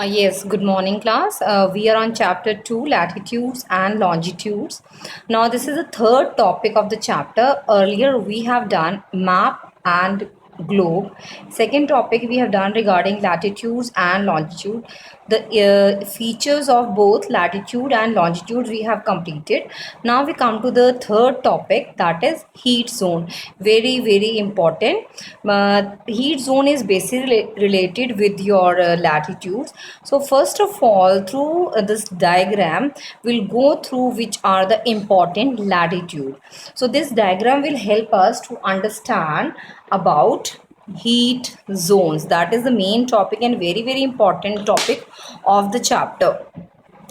Yes, good morning, class. We are on chapter 2, latitudes and longitudes. Now, this is the third topic of the chapter. Earlier, we have done map and globe. Second topic we have done regarding latitudes and longitude. The features of both latitude and longitude we have completed. Now we come to the third topic, that is heat zone. Very important. Heat zone is basically related with your latitudes. So first of all, through this diagram we'll go through which are the important latitude. So this diagram will help us to understand about heat zones. That is the main topic and very important topic of the chapter.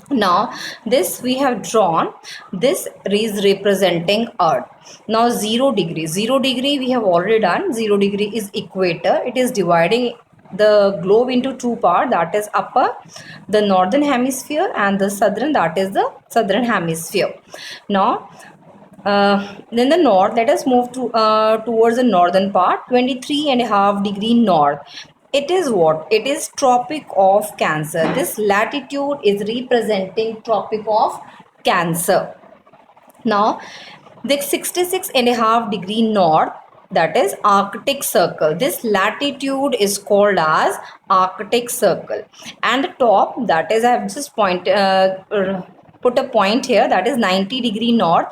Now this we have drawn, this is representing earth. Now 0 degree we have already done. 0 degree is equator. It is dividing the globe into two parts, that is upper, the northern hemisphere, and the southern, that is the southern hemisphere. Now then the north, let us move to towards the northern part. 23.5 degree north, it is what? It is Tropic of Cancer. This latitude is representing Tropic of Cancer. Now the 66.5 degree north, that is Arctic Circle. This latitude is called as Arctic Circle. And the top, that is, I have just put a point here, that is 90 degree north,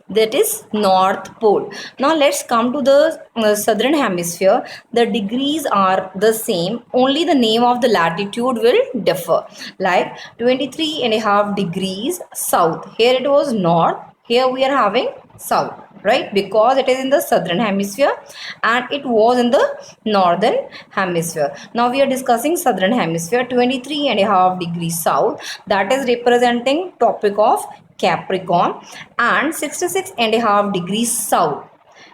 that is North Pole. Now let's come to the southern hemisphere. The degrees are the same, only the name of the latitude will differ. Like 23.5 degrees south, here it was north, here we are having south, right? Because it is in the southern hemisphere and it was in the northern hemisphere. Now we are discussing southern hemisphere. 23.5 degrees south, that is representing Tropic of Capricorn, and 66.5 degrees south,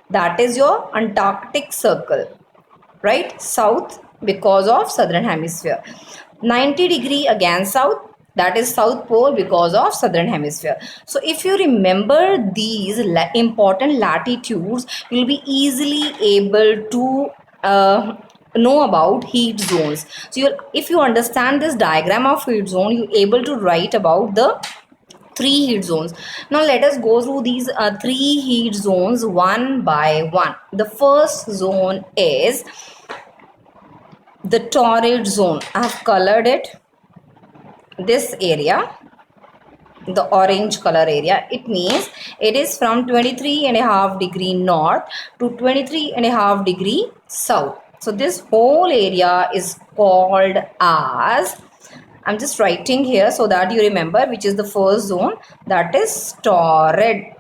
that is your Antarctic Circle, right? South, because of southern hemisphere. 90 degree again south, that is South Pole, because of southern hemisphere. So if you remember these important latitudes, you will be easily able to know about heat zones. So if you understand this diagram of heat zone, you're able to write about the three heat zones. Now let us go through these three heat zones one by one. The first zone is the torrid zone. I have colored it, this area, the orange color area. It means it is from 23.5 degree north to 23.5 degree south. So this whole area is called as, I'm just writing here so that you remember which is the first zone, that is torrid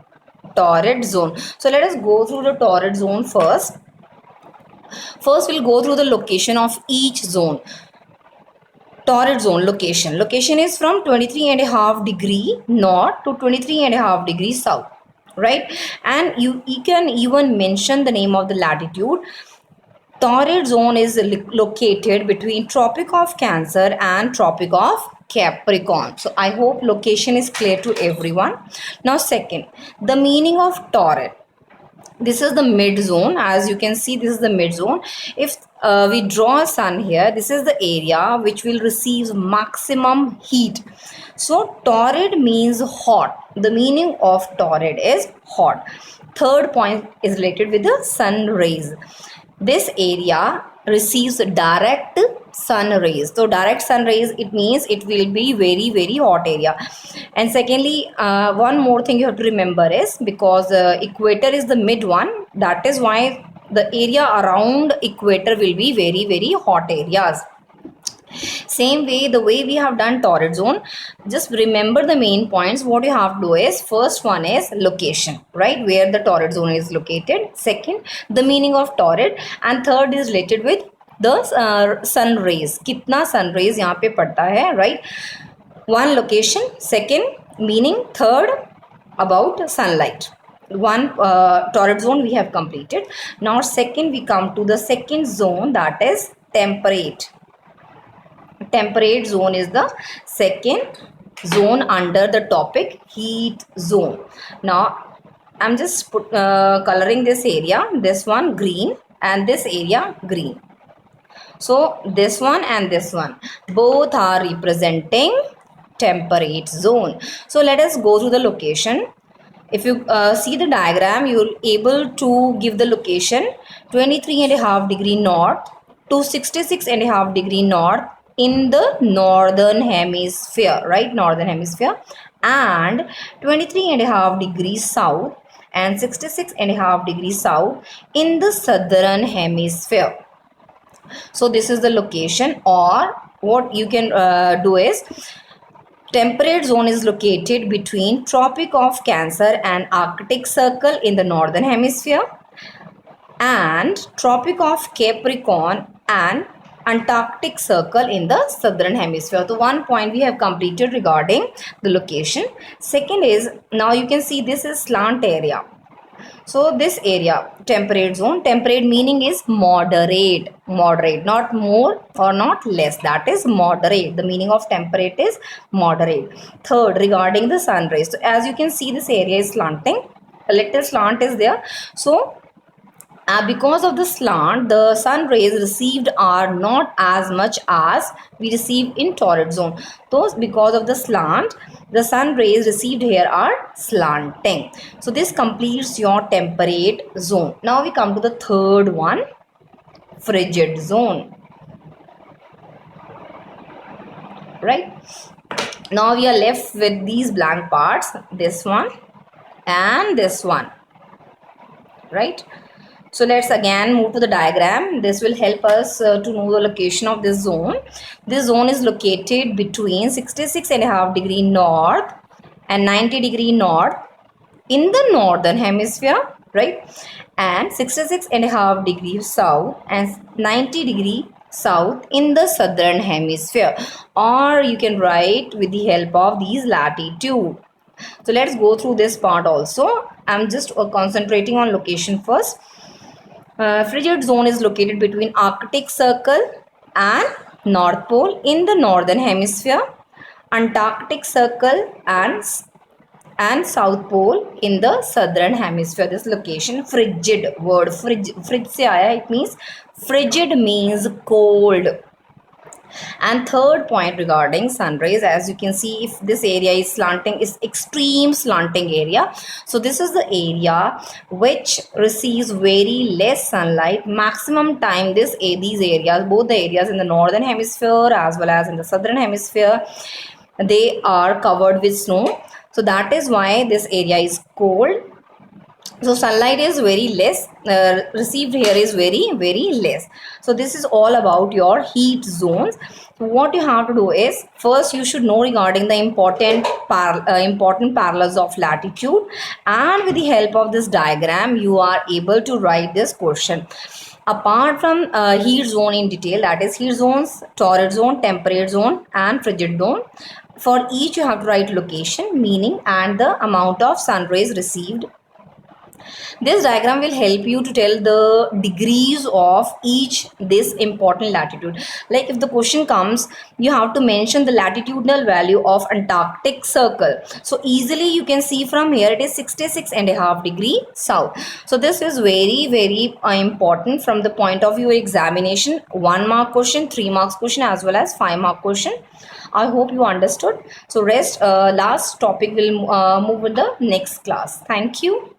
zone. So let us go through the torrid zone first. First we'll go through the location of each zone. Torrid zone location is from 23.5 degree north to 23.5 degree south, right? And you can even mention the name of the latitude. Torrid zone is located between Tropic of Cancer and Tropic of Capricorn. So I hope location is clear to everyone. Now second, the meaning of torrid. This is the mid zone. As you can see, this is the mid zone. If we draw a sun here, this is the area which will receive maximum heat. So torrid means hot. The meaning of torrid is hot. Third point is related with the sun rays. This area receives direct sun rays. So direct sun rays, it means it will be very hot area. And secondly, one more thing you have to remember is, because equator is the mid one, that is why the area around equator will be very hot areas. Same way, the way we have done torrid zone, just remember the main points. What you have to do is, first one is location, right, where the torrid zone is located. Second, the meaning of torrid, and third is related with the sun rays. Kitna sun rays यहाँ पे पड़ता है, right? One location, second meaning, third about sunlight. One torrid zone we have completed. Now second, we come to the second zone, that is temperate. Temperate zone is the second zone under the topic heat zone. Now I'm just coloring this area, this one green and this area green. So this one and this one, both are representing temperate zone. So let us go through the location. If you see the diagram, you'll able to give the location 23.5 degree north to 66.5 degree north in the northern hemisphere, right? Northern hemisphere, and 23.5 degrees south and 66.5 degrees south in the southern hemisphere. So this is the location, or what you can do is, temperate zone is located between Tropic of Cancer and Arctic Circle in the northern hemisphere, and Tropic of Capricorn and Antarctic Circle in the southern hemisphere. So one point we have completed regarding the location. Second is, now you can see this is slant area. So this area, temperate zone, temperate meaning is moderate, not more or not less. That is moderate. The meaning of temperate is moderate. Third, regarding the sun rays. So as you can see, this area is slanting. A little slant is there. So because of the slant, the sun rays received are not as much as we receive in torrid zone. Those, because of the slant, the sun rays received here are slanting. So this completes your temperate zone. Now we come to the third one, frigid zone. Right? Now we are left with these blank parts, this one and this one. Right? So let's again move to the diagram. This will help us to know the location of this zone. This zone is located between 66.5 degree north and 90 degree north in the northern hemisphere, right? And 66.5 degree south and 90 degree south in the southern hemisphere. Or you can write with the help of these latitude. So let's go through this part also. I'm just concentrating on location first. Frigid zone is located between Arctic Circle and North Pole in the northern hemisphere, Antarctic Circle and South Pole in the southern hemisphere. This location, frigid word, fridge se aaya, it means frigid means cold. And third point regarding sun rays, as you can see, if this area is slanting, is extreme slanting area. So this is the area which receives very less sunlight. Maximum time these areas, both the areas in the northern hemisphere as well as in the southern hemisphere, they are covered with snow. So that is why this area is cold. So sunlight is very less, received here is very less. So this is all about your heat zones. So what you have to do is, first you should know regarding the important parallels of latitude, and with the help of this diagram you are able to write this question. Apart from heat zone in detail, that is heat zones, torrid zone, temperate zone and frigid zone, for each you have to write location, meaning and the amount of sun rays received. This diagram will help you to tell the degrees of each this important latitude. Like if the question comes, you have to mention the latitudinal value of Antarctic Circle. So easily you can see from here it is 66.5 degree south. So this is very important from the point of view examination. 1 mark question, 3 marks question as well as 5 mark question. I hope you understood. So last topic will move in the next class. Thank you.